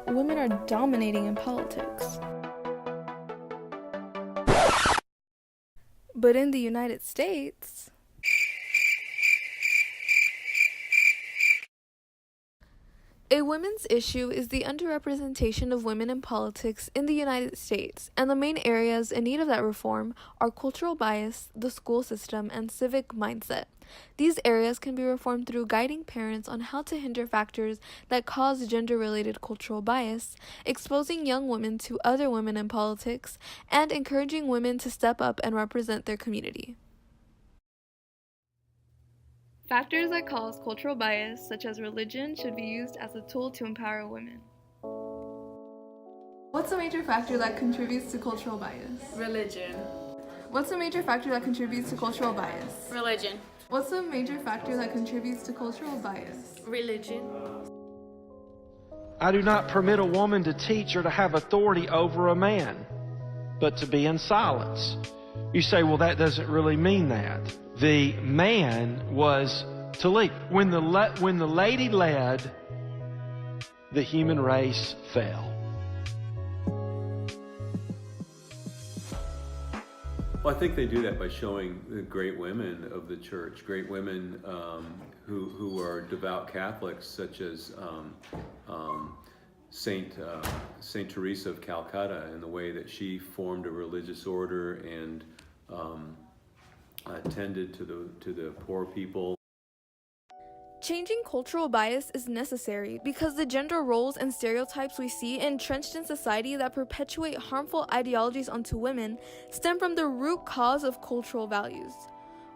women are dominating in politics. But in the United States, a women's issue is the underrepresentation of women in politics in the United States, and the main areas in need of that reform are cultural bias, the school system, and civic mindset. These areas can be reformed through guiding parents on how to hinder factors that cause gender-related cultural bias, exposing young women to other women in politics, and encouraging women to step up and represent their community. Factors that cause cultural bias, such as religion, should be used as a tool to empower women. What's a major factor that contributes to cultural bias? Religion. What's a major factor that contributes to cultural bias? Religion. What's a major factor that contributes to cultural bias? Religion. I do not permit a woman to teach or to have authority over a man, but to be in silence. You say, well, that doesn't really mean that. The man was to lead. When the lady led, the human race fell. Well, I think they do that by showing the great women of the church, great women who are devout Catholics, such as Saint Teresa of Calcutta, and the way that she formed a religious order and tended to the poor people. Changing cultural bias is necessary because the gender roles and stereotypes we see entrenched in society that perpetuate harmful ideologies onto women stem from the root cause of cultural values.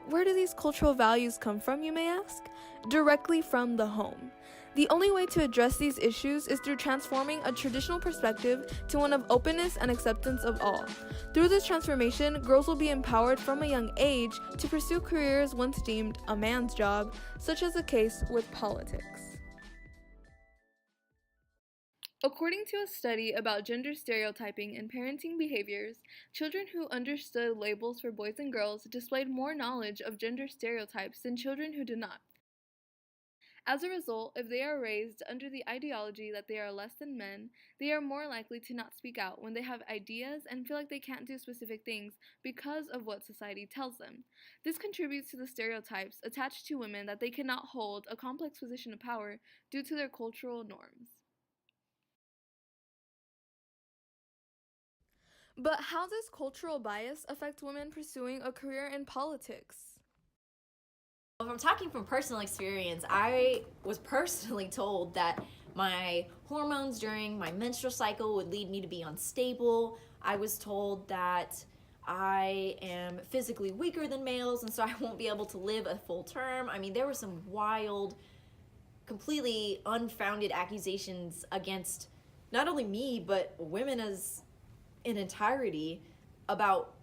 Where do these cultural values come from, you may ask? Directly from the home. The only way to address these issues is through transforming a traditional perspective to one of openness and acceptance of all. Through this transformation, girls will be empowered from a young age to pursue careers once deemed a man's job, such as the case with politics. According to a study about gender stereotyping and parenting behaviors, children who understood labels for boys and girls displayed more knowledge of gender stereotypes than children who did not. As a result, if they are raised under the ideology that they are less than men, they are more likely to not speak out when they have ideas and feel like they can't do specific things because of what society tells them. This contributes to the stereotypes attached to women that they cannot hold a complex position of power due to their cultural norms. But how does cultural bias affect women pursuing a career in politics? If I'm talking from personal experience, I was personally told that my hormones during my menstrual cycle would lead me to be unstable. I was told that I am physically weaker than males, and so I won't be able to live a full term. I mean, there were some wild, completely unfounded accusations against not only me, but women as in entirety about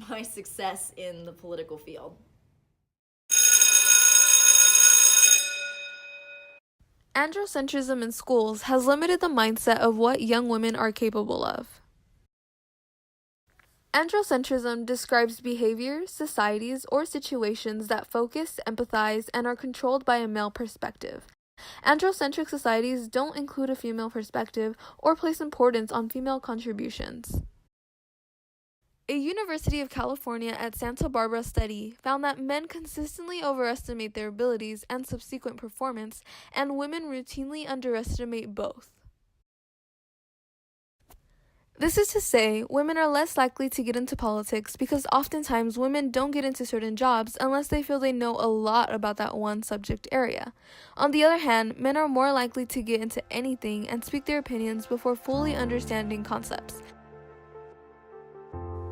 my success in the political field. Androcentrism in schools has limited the mindset of what young women are capable of. Androcentrism describes behaviors, societies, or situations that focus, empathize, and are controlled by a male perspective. Androcentric societies don't include a female perspective or place importance on female contributions. A University of California at Santa Barbara study found that men consistently overestimate their abilities and subsequent performance, and women routinely underestimate both. This is to say, women are less likely to get into politics because oftentimes women don't get into certain jobs unless they feel they know a lot about that one subject area. On the other hand, men are more likely to get into anything and speak their opinions before fully understanding concepts.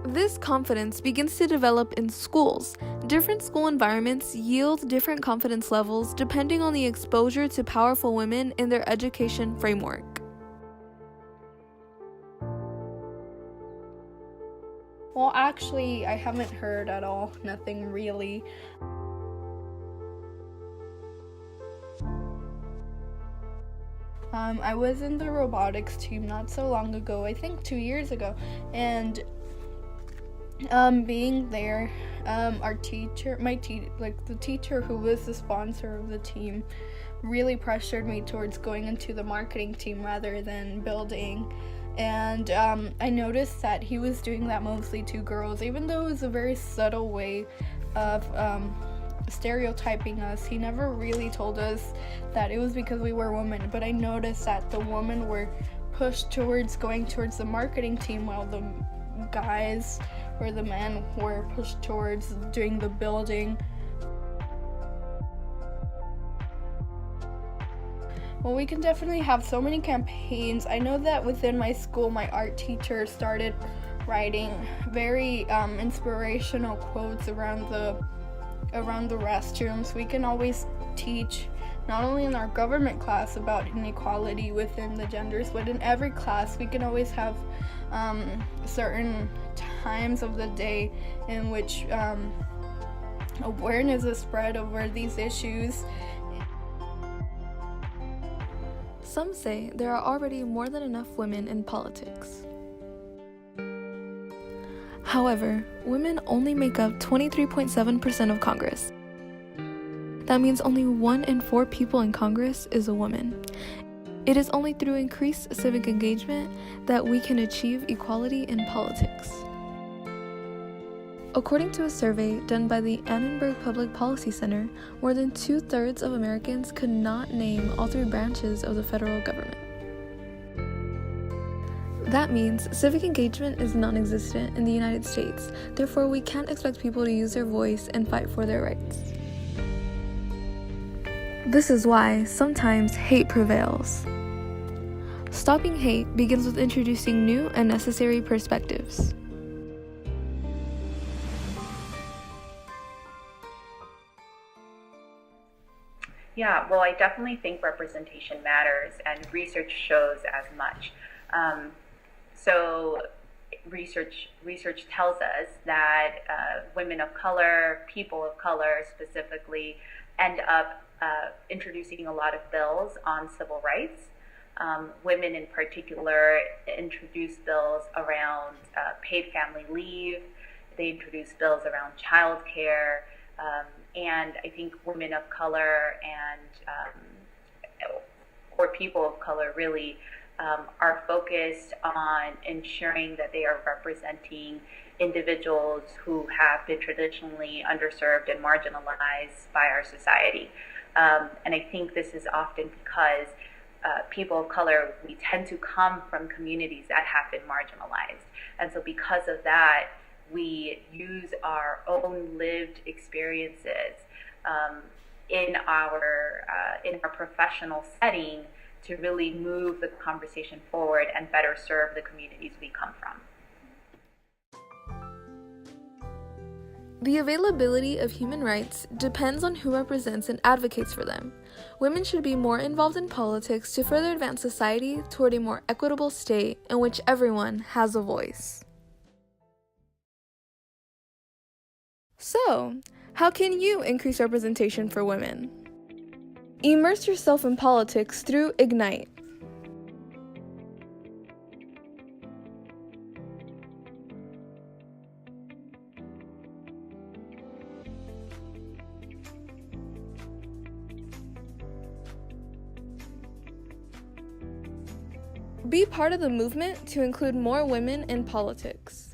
This confidence begins to develop in schools. Different school environments yield different confidence levels depending on the exposure to powerful women in their education framework. Well, actually, I haven't heard at all. Nothing really. I was in the robotics team not so long ago, I think 2 years ago, and being there, our teacher, the teacher who was the sponsor of the team really pressured me towards going into the marketing team rather than building. And I noticed that he was doing that mostly to girls, even though it was a very subtle way of stereotyping us. He never really told us that it was because we were women, but I noticed that the women were pushed towards going towards the marketing team, while the guys or the men were pushed towards doing the building. Well, we can definitely have so many campaigns. I know that within my school, my art teacher started writing very inspirational quotes around the restrooms. We can always teach, not only in our government class, about inequality within the genders, but in every class we can always have certain times of the day in which awareness is spread over these issues. Some say there are already more than enough women in politics. However, women only make up 23.7% of Congress. That means only 1 in 4 people in Congress is a woman. It is only through increased civic engagement that we can achieve equality in politics. According to a survey done by the Annenberg Public Policy Center, more than 2/3 of Americans could not name all 3 branches of the federal government. That means civic engagement is non-existent in the United States. Therefore, we can't expect people to use their voice and fight for their rights. This is why sometimes hate prevails. Stopping hate begins with introducing new and necessary perspectives. Yeah, well, I definitely think representation matters, and research shows as much. So research tells us that women of color, people of color specifically, end up introducing a lot of bills on civil rights. Women in particular introduce bills around paid family leave. They introduce bills around childcare. And I think women of color and or people of color really are focused on ensuring that they are representing individuals who have been traditionally underserved and marginalized by our society. And I think this is often because people of color, we tend to come from communities that have been marginalized. And so because of that, we use our own lived experiences in our professional setting to really move the conversation forward and better serve the communities we come from. The availability of human rights depends on who represents and advocates for them. Women should be more involved in politics to further advance society toward a more equitable state in which everyone has a voice. So, how can you increase representation for women? Immerse yourself in politics through Ignite. Be part of the movement to include more women in politics.